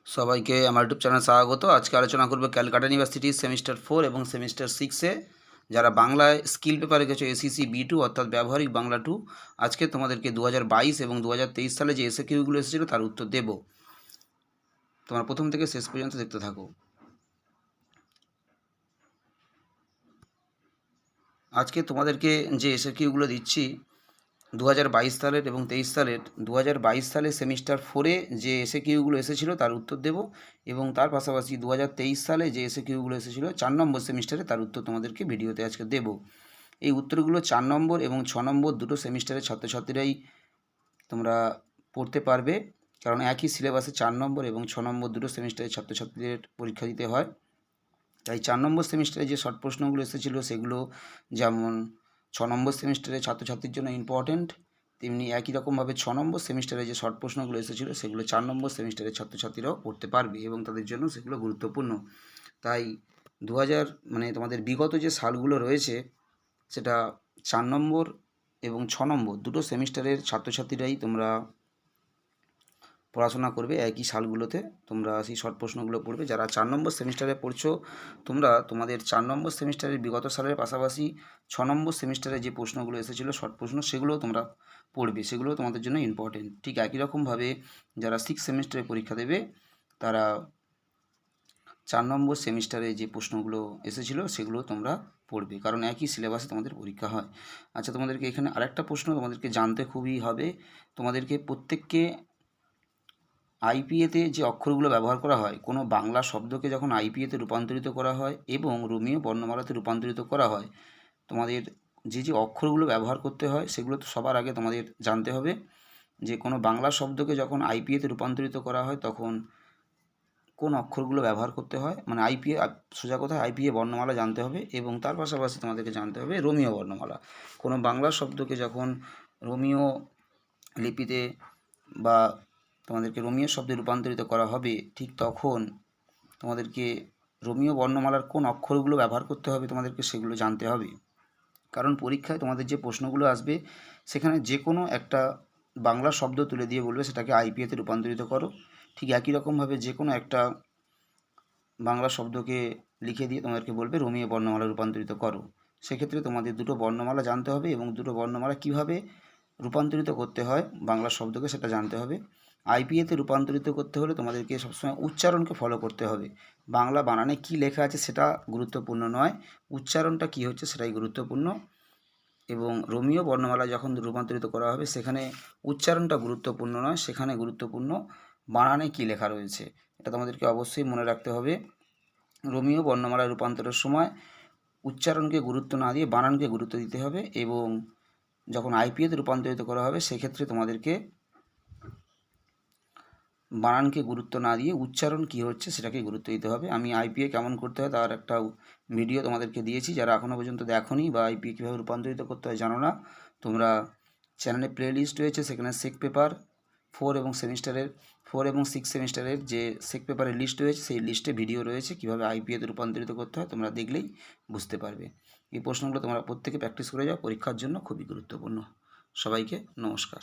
সবাইকে আমার ইউটিউব চ্যানেলে স্বাগত। আজকে আলোচনা করব ক্যালকাটা ইউনিভার্সিটির সেমিস্টার 4 এবং সেমিস্টার 6 এ যারা বাংলায় স্কিল পেপারে গেছো এসইসি B2 অর্থাৎ ব্যবহারিক বাংলা 2। আজকে তোমাদেরকে 2022 এবং 2023 সালে যে এসএ কিউগুলো এসেছিল তার উত্তর দেব। তোমরা প্রথম থেকে শেষ পর্যন্ত দেখতে থাকো। আজকে তোমাদেরকে যে এসএ কিউগুলো দিচ্ছি 2022 সালের এবং 23 সালের। 2022 সালে সেমিস্টার 4-এ যে এসএ কিউগুলো এসেছিলো তার উত্তর দেব, এবং তার পাশাপাশি 2023 সালে যে এসএ কিউগুলো এসেছিলো 4 নম্বর সেমিস্টারে তার উত্তর তোমাদেরকে ভিডিওতে আজকে দেব। এই উত্তরগুলো 4 নম্বর এবং 6 নম্বর দুটো সেমিস্টারের ছাত্রছাত্রীরাই তোমরা পড়তে পারবে, কারণ একই সিলেবাসে 4 নম্বর এবং 6 নম্বর দুটো সেমিস্টারের ছাত্রছাত্রীদের পরীক্ষা দিতে হয়। তাই 4 নম্বর সেমিস্টারে যে শর্ট প্রশ্নগুলো এসেছিলো সেগুলো যেমন 6 নম্বর সেমিস্টারের ছাত্রছাত্রীর জন্য ইম্পর্ট্যান্ট, তেমনি একই রকমভাবে 6 নম্বর সেমিস্টারে যে শর্ট প্রশ্নগুলো এসেছিলো সেগুলো 4 নম্বর সেমিস্টারের ছাত্রছাত্রীরাও পড়তে পারবে এবং তাদের জন্য সেগুলো গুরুত্বপূর্ণ। তাই 2000 মানে তোমাদের বিগত যে সালগুলো রয়েছে সেটা 4 নম্বর এবং 6 নম্বর দুটো সেমিস্টারের ছাত্রছাত্রীরাই তোমরা পড়াশোনা করবে। একই সালগুলোতে তোমরা সেই শর্ট প্রশ্নগুলো পড়বে। যারা 4 নম্বর সেমিস্টারে পড়ছো তোমরা তোমাদের 4 নম্বর সেমিস্টারের বিগত সালের পাশাপাশি 6 নম্বর সেমিস্টারে যে প্রশ্নগুলো এসেছিলো শর্ট প্রশ্ন সেগুলোও তোমরা পড়বে, সেগুলোও তোমাদের জন্য ইম্পর্টেন্ট। ঠিক একই রকমভাবে যারা 6 সেমিস্টারে পরীক্ষা দেবে তারা 4 নম্বর সেমিস্টারে যে প্রশ্নগুলো এসেছিলো সেগুলো তোমরা পড়বে, কারণ একই সিলেবাসে তোমাদের পরীক্ষা হয়। আচ্ছা, তোমাদেরকে এখানে আরেকটা প্রশ্ন তোমাদেরকে জানতে খুবই হবে। তোমাদেরকে প্রত্যেককে আইপিএতে যে অক্ষরগুলো ব্যবহার করা হয়, কোনো বাংলা শব্দকে যখন আইপিএতে রূপান্তরিত করা হয় এবং রোমীয় বর্ণমালাতে রূপান্তরিত করা হয়, তোমাদের যে যে অক্ষরগুলো ব্যবহার করতে হয় সেগুলো তো সবার আগে তোমাদের জানতে হবে। যে কোনো বাংলা শব্দকে যখন আইপিএতে রূপান্তরিত করা হয় তখন কোন অক্ষরগুলো ব্যবহার করতে হয়, মানে আইপিএ সোজা কথায় আইপিএ বর্ণমালা জানতে হবে, এবং তার পাশাপাশি তোমাদেরকে জানতে হবে রোমীয় বর্ণমালা। কোনো বাংলা শব্দকে যখন রোমীয় লিপিতে বা তোমাদেরকে রোমীয় শব্দে রূপান্তরিত করা হবে ঠিক তখন তোমাদেরকে রোমীয় বর্ণমালার কোন অক্ষরগুলো ব্যবহার করতে হবে তোমাদেরকে সেগুলো জানতে হবে। কারণ পরীক্ষায় তোমাদের যে প্রশ্নগুলো আসবে সেখানে যে কোনো একটা বাংলা শব্দ তুলে দিয়ে বলবে সেটাকে আইপিএতে রূপান্তরিত করো। ঠিক একই রকমভাবে যে কোনো একটা বাংলা শব্দকে লিখে দিয়ে তোমাদেরকে বলবে রোমীয় বর্ণমালা রূপান্তরিত করো। সেক্ষেত্রে তোমাদের দুটো বর্ণমালা জানতে হবে এবং দুটো বর্ণমালা কীভাবে রূপান্তরিত করতে হয় বাংলা শব্দকে সেটা জানতে হবে। আইপিএতে রূপান্তরিত করতে হলে তোমাদেরকে সবসময় উচ্চারণকে ফলো করতে হবে। বাংলা বানানে কি লেখা আছে সেটা গুরুত্বপূর্ণ নয়, উচ্চারণটা কি হচ্ছে সেটাই গুরুত্বপূর্ণ। এবং রোমীয় বর্ণমালা যখন রূপান্তরিত করা হবে সেখানে উচ্চারণটা গুরুত্বপূর্ণ নয়, সেখানে গুরুত্বপূর্ণ বানানে কি লেখা রয়েছে। এটা তোমাদেরকে অবশ্যই মনে রাখতে হবে। রোমীয় বর্ণমালা রূপান্তরের সময় উচ্চারণকে গুরুত্ব না দিয়ে বানানকে গুরুত্ব দিতে হবে, এবং যখন আইপিএতে রূপান্তরিত করা হবে সেক্ষেত্রে তোমাদেরকে বানানকে গুরুত্ব না দিয়ে উচ্চারণ কী হচ্ছে সেটাকে গুরুত্ব দিতে হবে। আমি আইপিএ কেমন করতে হয় তার একটা ভিডিও তোমাদেরকে দিয়েছি, যারা এখনও পর্যন্ত দেখোনি বা আইপিএ কীভাবে রূপান্তরিত করতে হয় জানো না, তোমরা চ্যানেলে প্লে লিস্ট রয়েছে, সেখানে সেক পেপার 4 এবং 6 সেমিস্টারের যে সেক পেপারের লিস্ট রয়েছে সেই লিস্টে ভিডিও রয়েছে কীভাবে আইপিএতে রূপান্তরিত করতে হয়, তোমরা দেখলেই বুঝতে পারবে। এই প্রশ্নগুলো তোমরা প্রত্যেকে প্র্যাকটিস করে যাও, পরীক্ষার জন্য খুবই গুরুত্বপূর্ণ। সবাইকে নমস্কার।